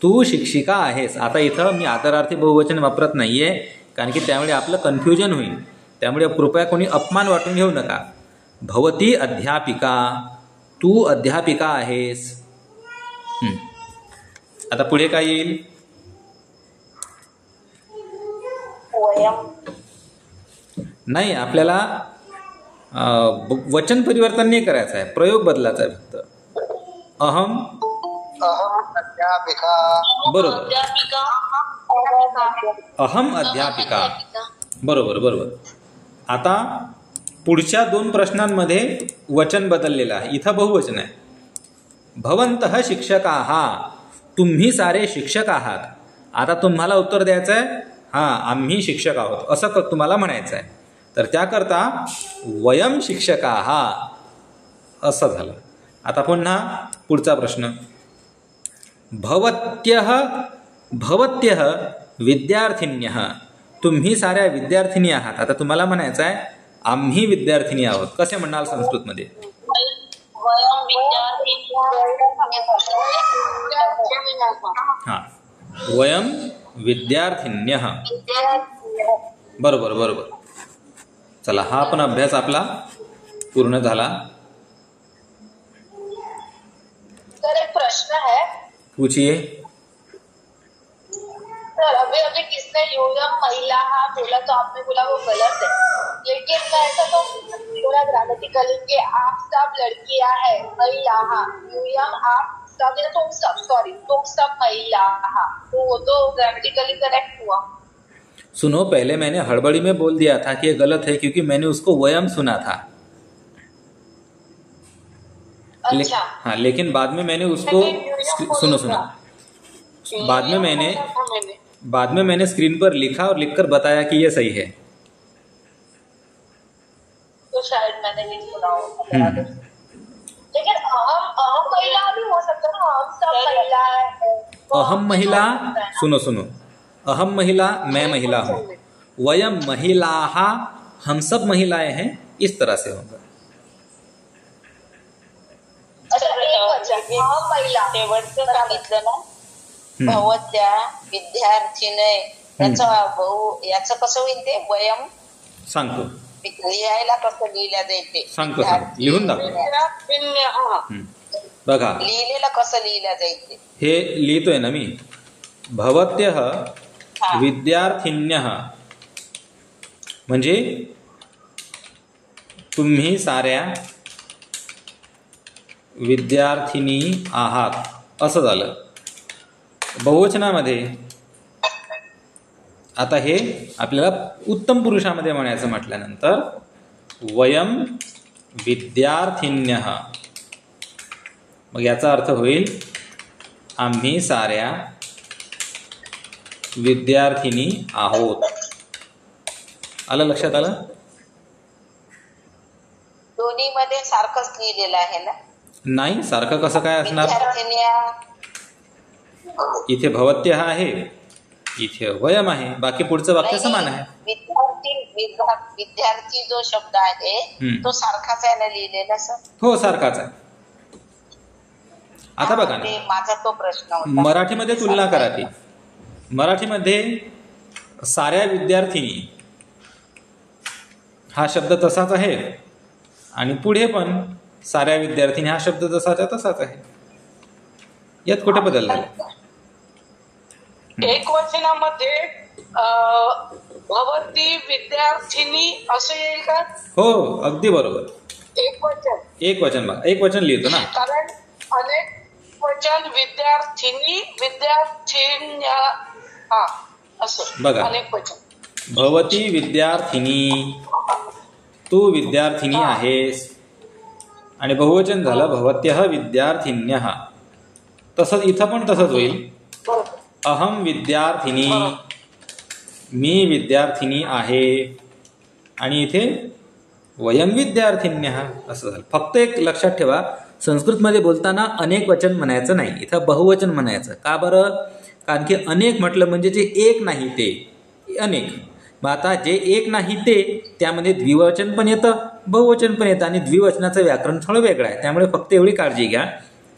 तू शिक्षिका आहेस. आता इथं मी आदरार्थी बहुवचन वापरत नाहीये, कारण की त्यामुळे आपलं कन्फ्युजन होईल. त्यामुळे कृपया कोणी अपमान वाटून घेऊ नका. भवती अध्यापिका, तू अध्यापिका आहेस. आता पुढे काय येईल, नाही आपल्याला वचन परिवर्तन नाही करायचं आहे, प्रयोग बदलायचा आहे फक्त. अहम अध्यापिका, बरोबर, अहम अध्यापिका, बरोबर बरोबर. आता पुढच्या दोन प्रश्नांमध्ये वचन बदललेलं आहे, इथं बहुवचन आहे. भवन्तः शिक्षकाः, तुम्ही सारे शिक्षक आहात. आता तुम्हाला उत्तर द्यायचं आहे आम्ही शिक्षक आहोत असं तुम्हाला म्हणायचं आहे. तर त्याकरता वयम शिक्षकाः असं झालं. आता पुन्हा पुढचा प्रश्न, भवत्यः विद्यार्थिन्यः, तुम्ही साऱ्या विद्यार्थिनी आहात. आता तुम्हाला म्हणायचं आहे आम्ही विद्यार्थिनी आहोत. कसे म्हणाल संस्कृतमध्ये, वयम विद्यार्थिन्यः, बरोबर बरोबर. चला हा पण अभ्यास आपला पूर्ण झाला. सर एक प्रश्न है, पूछिए. सर अभी अभी किसने यूयम महिला बोला तो आपने बोला वो गलत है, लेकिन मैं ऐसा तो पूरा ग्रामेटिकली कि आप सब लड़कियां हैं, महिला, यूयम आप सब, तुम सब महिला, तो वो तो ग्रामेटिकली करेक्ट हुआ. सुनो, पहले मैंने हड़बड़ी में बोल दिया था कि ये गलत है क्योंकि मैंने उसको वयम सुना था. अच्छा. लेकिन बाद में मैंने उसको सुनो बाद में मैंने स्क्रीन पर लिखा और लिखकर बताया कि ये सही है. तो शायद मैंने नहीं सुना होगा. लेकिन अहम महिला भी हो सकता है ना, हम सब महिला है. अहम महिला, सुनो अहम महिला, मैं महिला हूँ, वयम महिलाः, हम सब महिलाएं हैं, इस तरह से होगा। अच्छा, एक वचन हम महिला शेवटचं सांगितलं ना, भवत्या विद्यार्थीने, याचं कसं होईल ते? वयम सांगतो, लिहायला कसं लिहिल्या जाईल ते? सांगतो, लिहून दाखव. बघा, लिहिलेलं कसं लिहिल्या जाईल ते? हे लिहितोय ना मी. भवत्यः विद्यार्थिन्यः म्हणजे तुम्ही साऱ्या विद्यार्थिनी आहात असं झालं. बहुवचनामध्ये आता हे आपल्याला उत्तम पुरुषामध्ये म्हणायचं म्हटल्यानंतर वयम विद्यार्थिन्यः, मग याचा अर्थ होईल आम्ही साऱ्या विद्यार्थिनी आहोत. आलं लक्षात आलं? दोन्ही मध्ये सारखंच लिहिलेलं आहे ना? नाही, सारखं कसं काय असणार? विद्यार्थिन्या इथे भवत्यः आहे, इथे वयम आहे, बाकी पुढचं वाक्य समान आहे. विद्यार्थी जो शब्द आहे तो सारखाच आहे ना लिहिलेला सर? हो, सारखाच आहे. आता बघा ना, माझा तो प्रश्न होता. मराठीमध्ये तुलना करा ती. मराठीमध्ये साऱ्या विद्यार्थिनी हा शब्द तसाच आहे आणि पुढे पण साऱ्या विद्यार्थिनी हा शब्द जसाच्या तसाच आहे. यात कुठे बदल झाला? एक वचनामध्ये भवती विद्यार्थिनी असं येईल का? हो, अगदी बरोबर. एक वचन, एक वचन बघा, एक वचन लिहितो ना, कारण अनेक वचन विद्यार्थिनी विद्यार्थिन्या, हा असं बघा. अनेक वचन. भवती विद्यार्थिनी, तू विद्यार्थिनी आहेस, आणि बहुवचन झालं भवत्यः विद्यार्थिन्यः. तसंच इथं पण तसंच होईल. अहम विद्यार्थिनी, मी विद्यार्थिनी आहे, आणि इथे वयम विद्यार्थिन्यः असं झालं. फक्त एक लक्षात ठेवा, संस्कृतमध्ये बोलताना अनेक वचन म्हणायचं नाही, इथं बहुवचन म्हणायचं. का बरं? कारण की अनेक म्हटलं म्हणजे जे एक नाही ते अनेक. मग आता जे एक नाही ते त्यामध्ये द्विवचन पण येतं, बहुवचन पण येतं, आणि द्विवचनाचं व्याकरण थोडं वेगळं आहे. त्यामुळे फक्त एवढी काळजी घ्या,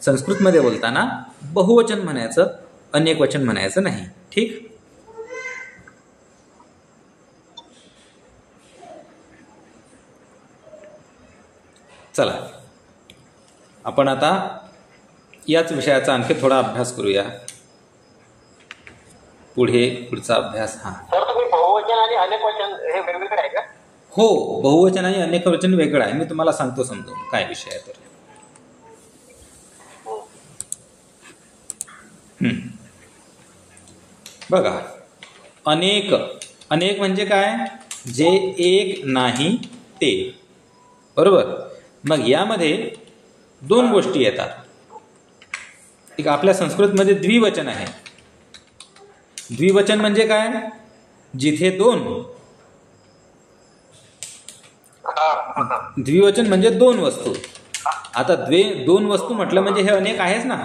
संस्कृतमध्ये बोलताना बहुवचन म्हणायचं, अनेक वचन म्हणायचं नाही. ठीक? चला, आपण आता याच विषयाचा आणखी थोडा अभ्यास करूया. पुढचा अभ्यास. हा सर, तुम्ही बहुवचन आणि अनेक वचन हे वेगवेगळे आहे का? हो, बहुवचन आणि अनेक वचन वेगळं आहे. मी तुम्हाला सांगतो समजून काय विषय आहे तर. बघा, अनेक, अनेक म्हणजे काय? जे एक नाही ते. बरोबर? मग यामध्ये दोन गोष्टी येतात. एक आपल्या संस्कृतमध्ये द्विवचन आहे. द्विवचन म्हणजे काय? जिथे दोन. द्विवचन म्हणजे दोन वस्तू. आता दोन वस्तू म्हटलं म्हणजे हे अनेक आहेच ना.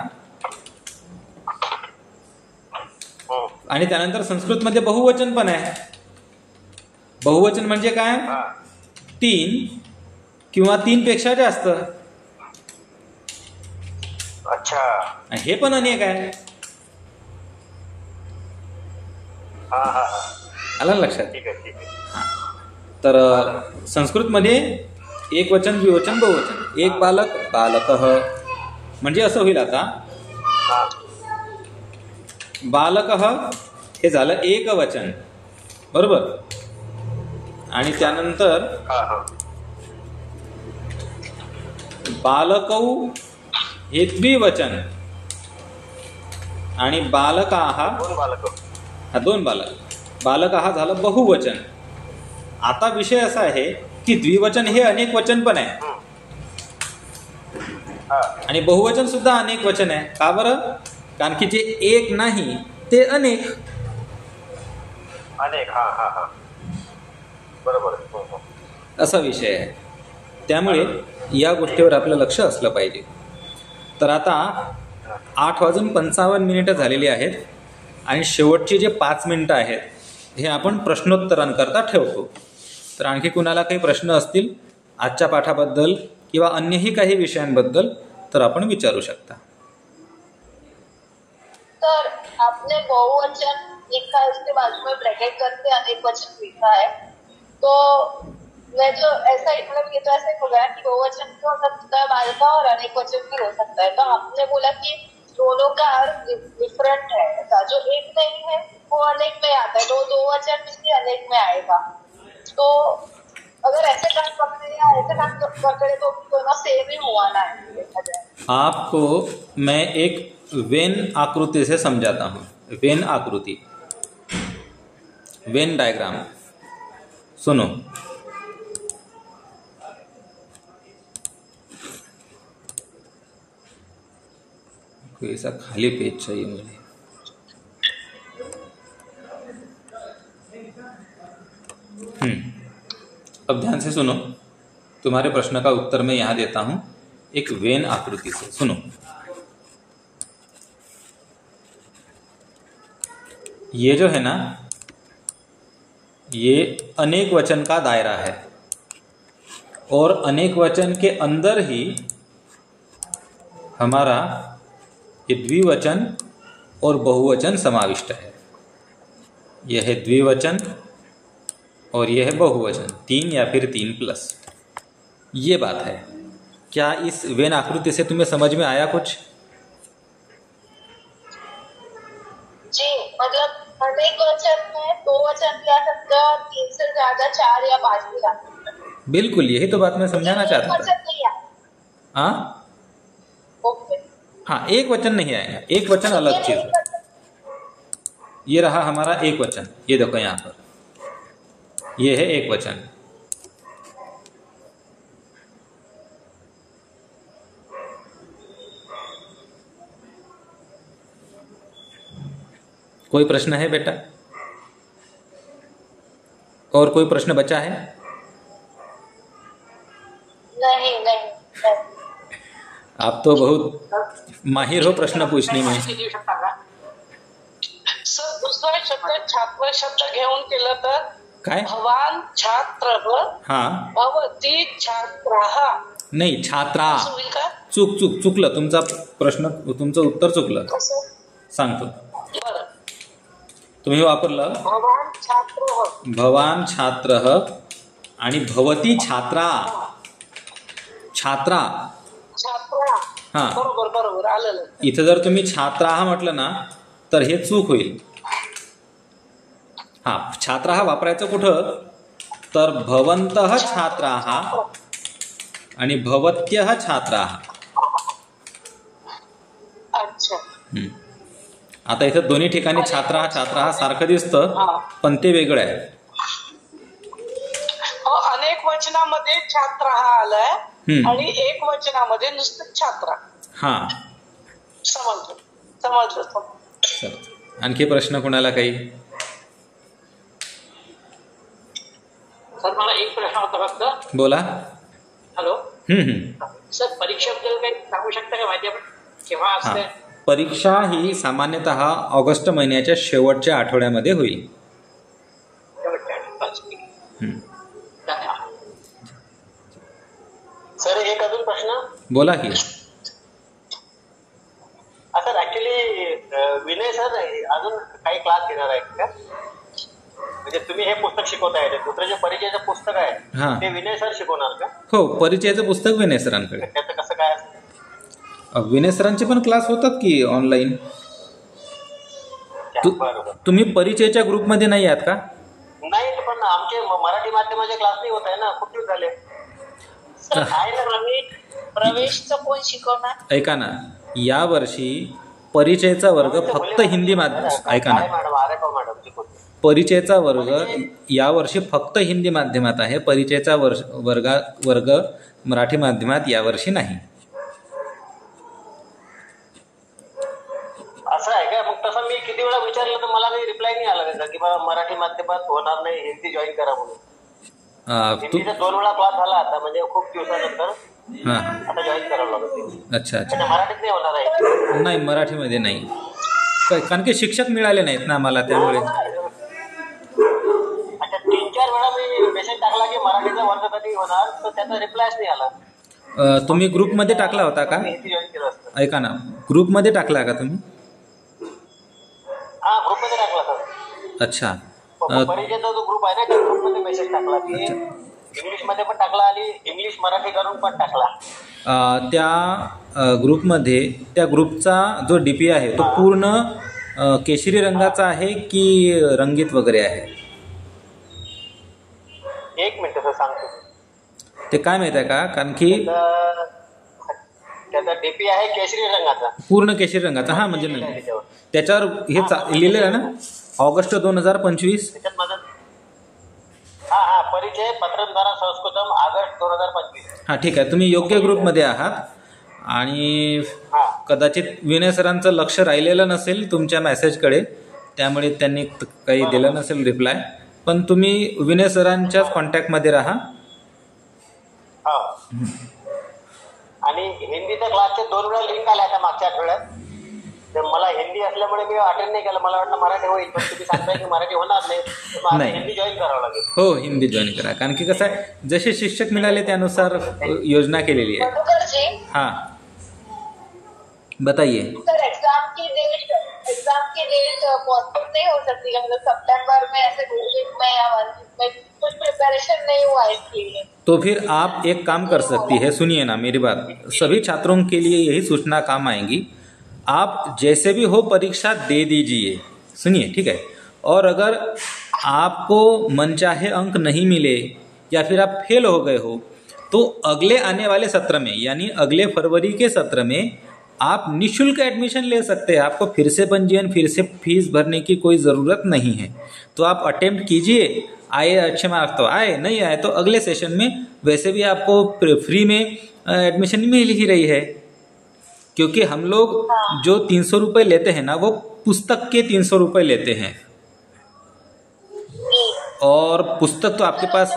आणि त्यानंतर संस्कृतमध्ये बहुवचन पण आहे. बहुवचन म्हणजे काय? तीन किंवा तीन पेक्षा जास्त. अच्छा, हे पण अनेक आहे. आलं लक्षात? ठीक आहे, ठीक आहे. तर संस्कृतमध्ये एक वचन, द्विवचन, बहुवचन. एक बालक, बालकः, म्हणजे असं होईल. आता बालकः हे झालं एक वचन, बरोबर? आणि त्यानंतर बालकौ हे द्विवचन, आणि बालकाः हा दोन बालक. बालकाः झालं बहुवचन. आता विषय असा आहे की द्विवचन हे अनेक वचन पण आहे आणि बहुवचन सुद्धा अनेक वचन आहे. का बरं? कारण की जे एक नाही ते अनेक. अनेक, हा हा हा, बरोबर. असा विषय आहे. त्यामुळे या गोष्टीवर आपलं लक्ष असलं पाहिजे. तर आता 8:55 झालेली आहेत. आणि शेवटची जे 5 मिनटं आहेत हे आपण प्रश्नोत्तरांकरता ठेवतो. तर आणखी कुणाला काही प्रश्न असतील आजच्या पाठाबद्दल किंवा अन्यही काही विषयांबद्दल तर आपण विचारू शकता. सर आपने बहुवचन लिखा है, उसके बाजू में ब्रैकेट करके अनेक वचन लिखा है, तो मैं जो ऐसा ही मतलब ये तो ऐसे हो गया कि बहुवचन भी हो सकता है बालका और अनेक वचन भी हो सकता है. तो आपने बोला कि दोनों का अर्थ डिफरेंट है, ऐसा जो एक नहीं है वो अनेक में आता है, तो दो वचन भी अनेक में आएगा. तो अगर ऐसे काम पकड़े या ऐसे काम पकड़े तो दोनों सेम ही हुआ ना है देखा जाए. आपको मैं एक वेन आकृति से समझाता हूँ. वेन आकृति, वेन डायग्राम सुनो. कोई ऐसा खाली पेज चाहिए मुझे. अब ध्यान से सुनो, तुम्हारे प्रश्न का उत्तर मैं यहाँ देता हूँ एक वेन आकृति से. सुनो, ये जो है ना, ये अनेक वचन का दायरा है और अनेक वचन के अंदर ही हमारा ये द्विवचन और बहुवचन समाविष्ट है. यह है द्विवचन और यह है बहुवचन, 3 या फिर 3+. ये बात है. क्या इस वेन आकृति से तुम्हें समझ में आया कुछ? जी, मतलब अनेक वचन में दो वचन भी आ सकता है, 3 से ज्यादा 4 या 5 भी आ सकता है. बिल्कुल, यही तो बात मैं समझाना चाहता था. वचन नहीं आया. हाँ ओके. हाँ, एक वचन नहीं आएगा. एक वचन अलग चीज है. ये रहा हमारा एक वचन, ये देखो यहाँ पर, ये है एक वचन. कोई प्रश्न है बेटा? और कोई प्रश्न बचा है? नहीं नहीं. आप तो बहुत माहिर हो प्रश्न पूछने में. सर दुसरा शब्द छात्र शब्द घेऊन केलं तर काय? भवान छात्र हाँ, भवती छात्राः नाही, छात्रा. असं होईल का? चुकलं. तुमचा प्रश्न, तुमचं उत्तर चुकलं. कसं? सांगतो. बरं. तुम्ही वापरलं भवान छात्र भवान छात्र आणि भवती छात्रा. छात्रा. छात्रा. हां, बरोबर आलं. इथं जर तुम्ही छात्रा म्हटलं ना तर हे चूक होईल. हा, छात्रा वापरायचं कुठं? तर भवन्तः छात्राः आणि भवत्यः छात्राः. अच्छा. आता इथं दोन्ही ठिकाणी छात्रा सारखं दिसतं, पण ते वेगळं आहे. अनेक वचनामध्ये छात्र हा आलाय आणि एक वचनामध्ये नुसतं छात्रा. हा, समजलं. चल, आणखी प्रश्न कोणाला काही? सर मला एक प्रश्न होता फक्त. बोला. हॅलो. सर परीक्षेबद्दल काही सांगू शकता का माहिती आपण केव्हा असते? परीक्षा ही सामान्यतः ऑगस्ट महिन्याच्या शेवटच्या आठवड्यामध्ये होईल. सर एक अजून प्रश्न. बोला की. सर ऍक्च्युली विनय सर अजून काही क्लास घेणार आहेत का? म्हणजे तुम्ही हे पुस्तक शिकवताय, दुसरं जे परिचयाचं पुस्तक आहे ते विनय सर शिकवणार का? हो, परिचयाचं पुस्तक विनय सरांकडे. त्याचं कसं काय असतं? विनय सरांचे पण क्लास होतात की ऑनलाईन. तुम्ही परिचयाच्या ग्रुपमध्ये नाही आहात का? नाही, पण आमचे मराठी माध्यमाचे क्लास नाही होत आहे ना, खूप दिवस झाले. प्रवेशचं कोण शिकवणार? ऐका ना, या वर्षी परिचयचा वर्ग फक्त हिंदी माध्यम. ऐका ना, परिचयचा वर्ग यावर्षी फक्त हिंदी माध्यमात आहे. परिचयचा वर्ग मराठी माध्यमात यावर्षी नाही. असं आहे का? मग तसं मी किती वेळा विचारलं तर मला काही रिप्लाय नाही आला त्याचा की बाबा मराठी माध्यमात होणार नाही, हिंदी जॉईन करा म्हणून. हिंदीचा 2 वेळा क्लास झाला आता, म्हणजे खूप दिवसानंतर आता जॉईन करावं लागत. अच्छा. मराठीत नाही होणार आहे? नाही, मराठीमध्ये नाही. कारण की शिक्षक मिळाले नाहीत ना आम्हाला, त्यामुळे. अच्छा, 3-4 वेळा मी मेसेज टाकला की मराठीचा वर्ग कधी होणार, तर त्याचा रिप्लायच नाही आला. तुम्ही ग्रुपमध्ये टाकला होता का? हिंदी जॉईन केलं असतं. ऐका ना, ग्रुपमध्ये टाकला का तुम्ही? हा, ग्रुपमध्ये टाकला सर. अच्छा. परिचयचा जो ग्रुप आहे ना, त्या ग्रुपमध्ये मेसेज टाकला की इंग्लिशमध्ये पण टाकला आणि इंग्लिश मराठी करून पण टाकला. त्या ग्रुपमध्ये, त्या ग्रुपचा जो DP आहे तो पूर्ण केशरी रंगाचा आहे की रंगीत वगैरे आहे? 1 मिनिट सर सांगतो. ते काय माहित आहे का, कारण की त्याचा DP आहे केशरी रंगाचा, पूर्ण केशरी रंगाचा. हा, म्हणजे त्याच्यावर हे लिहिलेलं आहे ना, ऑगस्ट 2025. त्याच्यात माझं हा परिचय पत्रद्वारा संस्कृतम ऑगस्ट 2025. हां, ठीक आहे. तुम्ही योग्य ग्रुपमध्ये आहात आणि कदाचित विनय सरांचं लक्ष राहिलेलं नसेल तुमच्या मेसेजकडे, त्यामुळे त्यांनी काही दिलं नसेल रिप्लाय. पण तुम्ही विनय सरांच्याच कॉन्टॅक्टमध्ये राहा. आणि हिंदीच्या क्लासचे 2 वेळा लिंक आल्या आता मागच्या आठवड्यात. तर मला हिंदी असल्यामुळे मी अटेंड नाही केलं. मला वाटलं मराठी होईल, पण तुम्ही सांगताय की मराठी होणार नाही, तर मला हिंदी जॉईन करावं लागेल. हो, हिंदी जॉईन करा. कारण की कसं आहे, जसे शिक्षक मिळाले त्यानुसार योजना केलेली आहे. हाँ, बताइए. सर, एग्जाम की डेट पॉसिबल नहीं हो सकती क्या? मतलब सितंबर में, ऐसे 2 वीक में या 1 वीक में कुछ प्रिपरेशन नहीं हुआ इसके लिए? तो फिर आप एक काम कर सकती है, सुनिए ना मेरी बात, सभी छात्रों के लिए यही सूचना काम आएंगी. आप जैसे भी हो परीक्षा दे दीजिए, सुनिए, ठीक है. और अगर आपको मनचाहे अंक नहीं मिले या फिर आप फेल हो गए हो, तो अगले आने वाले सत्र में, यानी अगले फरवरी के सत्र में आप निःशुल्क एडमिशन ले सकते हैं. आपको फिर से पंजीयन, फिर से फीस भरने की कोई ज़रूरत नहीं है. तो आप अटेम्प्ट कीजिए, आए अच्छे मार्क्स तो आए, नहीं आए तो अगले सेशन में वैसे भी आपको फ्री में एडमिशन मिल ही रही है. क्योंकि हम लोग जो 300 रुपये लेते हैं ना, वो पुस्तक के 300 रुपये लेते हैं. और पुस्तक तो आपके पास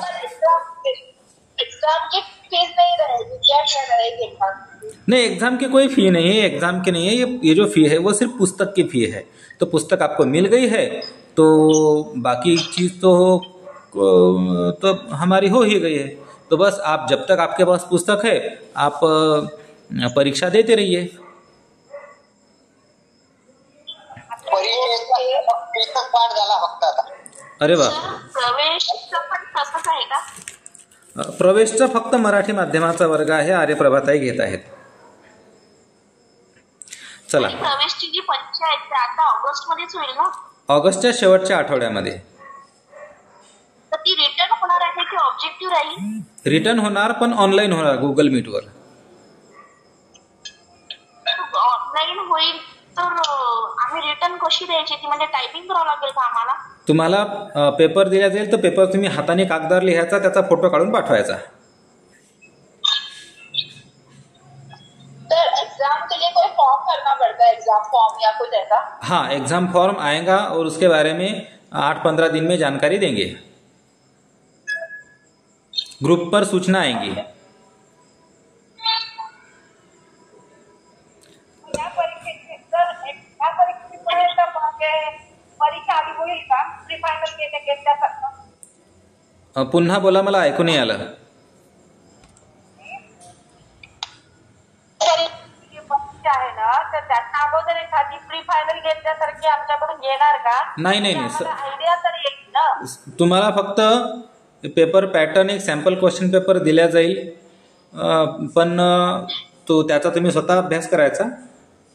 एग्जाम की फीस नहीं रहेगी क्या? रहेगी एग्जाम? नहीं, एग्ज़ाम की कोई फ़ी नहीं है, एग्ज़ाम की नहीं है. ये जो फ़ी है वो सिर्फ पुस्तक की फ़ी है. तो पुस्तक आपको मिल गई है तो बाकी चीज़ तो हमारी हो ही गई है. तो बस आप जब तक आपके पास पुस्तक है आप परीक्षा देते रहिए. पुस्तक पाठ झाला फक्त आता. अरे वा. प्रवेश पण तसंच आहे का? प्रवेशचा फक्त मराठी माध्यमाचा वर्ग आहे, आर्यप्रभाताई घेत आहेत. चला, प्रवेशची जी परीक्षा आहे ती आता ऑगस्ट मध्येच होईल ना? ऑगस्टच्या शेवटच्या आठवड्यामध्ये. तर ती रिटर्न होणार आहे की ऑब्जेक्टिव्ह राहील? रिटर्न होणार, पण ऑनलाईन होणार गुगल मीटवर. ऑनलाईन होईल तर आम्ही रिटर्न कशी द्यायची? ती म्हणजे टायपिंग करावं लागेल का आम्हाला? तुम्हाला पेपर दिला जाईल, तर पेपर तुम्ही हाताने कागदावर लिहायचा, त्याचा फोटो काढून पाठवायचा. सर, एग्जाम के लिए कोई फॉर्म भरना पड़ता है, एग्जाम फॉर्म या कुछ ऐसा? हाँ, एग्ज़ाम फॉर्म आएगा और उसके बारे में 8-15 दिन में जानकारी देंगे. ग्रुप पर सूचना आएंगी. परीक्षा आधी होईल का? प्री फायनल घेतल्यासारखं? पुन्हा बोला, मला ऐकू नाही आलं. परीक्षा आहे ना, तर त्याच्या अगोदर एखादी प्री फायनल घेतल्यासारखी आमच्याकडून घेणार का? नाही, आयडिया तर येईल ना. तुम्हाला फक्त पेपर पॅटर्न, एक सॅम्पल क्वेश्चन पेपर दिला जाईल, पण तो त्याचा तुम्ही स्वतः अभ्यास करायचा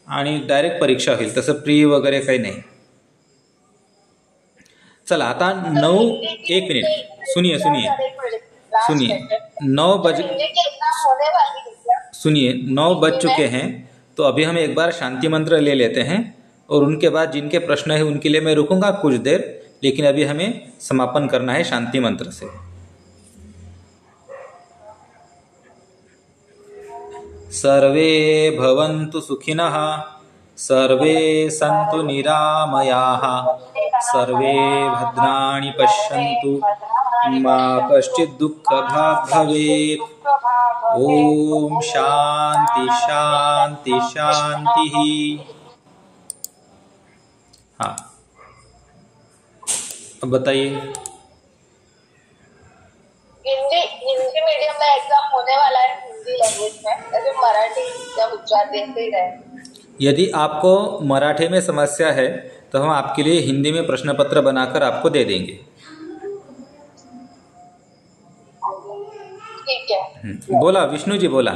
आणि डायरेक्ट परीक्षा होईल. तसं प्री वगैरे काही नाही. चला, आता 1 मिनट सुनिए 9 बज चुके हैं. तो अभी हम एक बार शांति मंत्र ले लेते हैं और उनके बाद जिनके प्रश्न है उनके लिए मैं रुकूंगा कुछ देर, लेकिन अभी हमें समापन करना है शांति मंत्र से. सर्वे भवन्तु सुखिनः, सर्वे सन्तु निरामयाः, सर्वे भद्राणि पश्यन्तु, मा कश्चित् दुःखभाग् भवेत्. ओम शांति शांति शांति. हाँ, अब बताइए। हिंदी मीडियम में एग्जाम होने वाला है हिंदी लैंग्वेज में, ऐसे मराठी या गुजराती ऐसे ही रहे। यदि आपको मराठी में समस्या है तो हम आपके लिए हिंदी में प्रश्न पत्र बनाकर आपको दे देंगे। ठीक है। बोला विष्णू जी, बोला।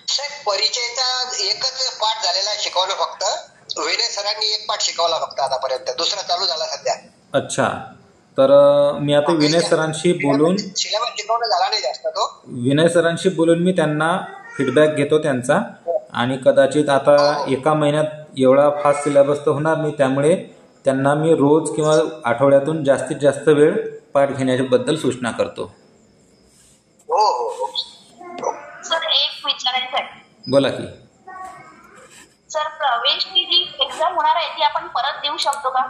साहेब, परिचयचा एकच पाठ झालेला आहे शिकवणं, फक्त विनय सरांनी एक पाठ शिकवला फक्त आतापर्यंत, दुसरा चालू झाला सध्या। अच्छा, तर मी आता विनय सरांशी बोलून, सिलेबस शिकवणं झाला नाही जास्त तो। विनय सरांशी बोलून मी त्यांना फीडबॅक घेतो त्यांचा, आणि कदाचित आता एका महिन्यात एवढा फास्ट सिलेबस तर होणार नाही, त्यामुळे त्यांना मी रोज किंवा आठवड्यातून जास्तीत जास्त वेळ पाठ घेण्याबद्दल सूचना करतो। हो हो हो सर एक विचारायचं आहे। बोला की। सर प्रवेशची जी एक्झाम होणार आहे ती आपण परत देऊ शकतो का?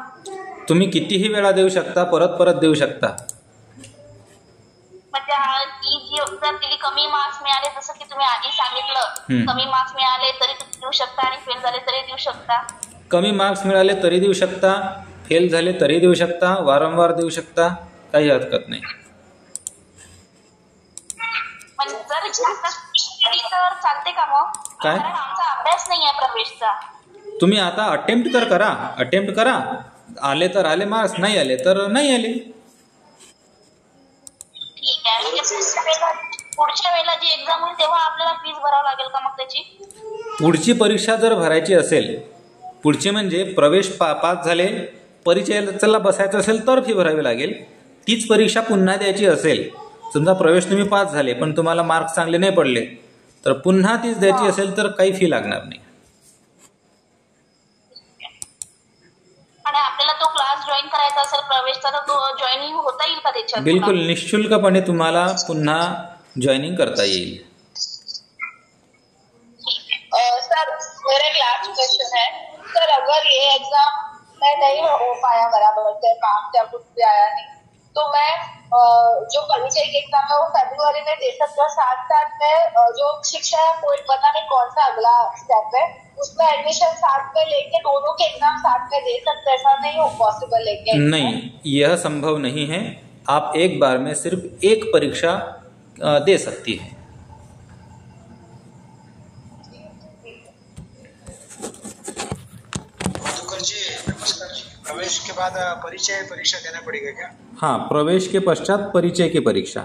तुम्ही कितीही वेळा देऊ शकता, परत देऊ शकता। म्हणजे ही जी जर तिला कमी मार्क्स मिळाले, जसं की तुम्ही आधी सांगितलं, कमी मार्क्स मिळाले तरी तुम्ही देऊ शकता आणि फेल झाले तरी देऊ शकता। कमी मार्क्स मिळाले तरी देऊ शकता, फेल झाले तरी देऊ शकता, वारंवार देऊ शकता, काही हरकत नाही। म्हणजे जर जास्त केली तर चालते का मग? काय? कारण आमचा अभ्यास नाही आहे प्रवेशचा। तुम्ही आता अटेम्प्ट तर करा, अटेम्प्ट करा, आले तर आले मार्क्स, नाही आले तर नाही आले। ठीक आहे, म्हणजे पुढच्या वेळेला जी एक्झाम होईल तेव्हा आपल्याला फीस भरावं लागेल का मग त्याची? पुढची परीक्षा जर भरायची असेल, पुढचे म्हणजे प्रवेश पास झाले, परिचयाला बसायचं असेल तर फी भरावी लागेल। तीच परीक्षा पुन्हा द्यायची असेल, समजा प्रवेश तुम्ही पास झाले पण तुम्हाला मार्क्स चांगले नाही पडले, तर पुन्हा तीच द्यायची असेल तर काही फी लागणार नाही। आणि आपल्याला तो क्लास जॉईन करायचा असेल प्रवेशचा तर तो जॉईनिंग होता येईल का त्याच्यात? बिल्कुल निःशुल्कपणे तुम्हाला पुन्हा जॉइनिंग करता येईल। सर मेरा एक लास्ट क्वेश्चन है सर, अगर ये एग्जाम मैं नहीं हो पाया बराबर से, काम क्या कुछ भी आया नहीं, तो मैं जो परिचय की एग्जाम है वो फरवरी में दे सकता हूँ, साथ साथ में जो शिक्षा है कोई पता नहीं कौन सा अगला स्टेप है उसमें एडमिशन साथ में लेके दोनों के एग्जाम साथ में दे सकते हैं, ऐसा नहीं हो पॉसिबल है? नहीं, यह संभव नहीं है। आप एक बार में सिर्फ एक परीक्षा दे सकती है। प्रवेश के बाद परिचय परीक्षा देना पड़ेगा क्या? हाँ, प्रवेश के पश्चात परिचय की परीक्षा।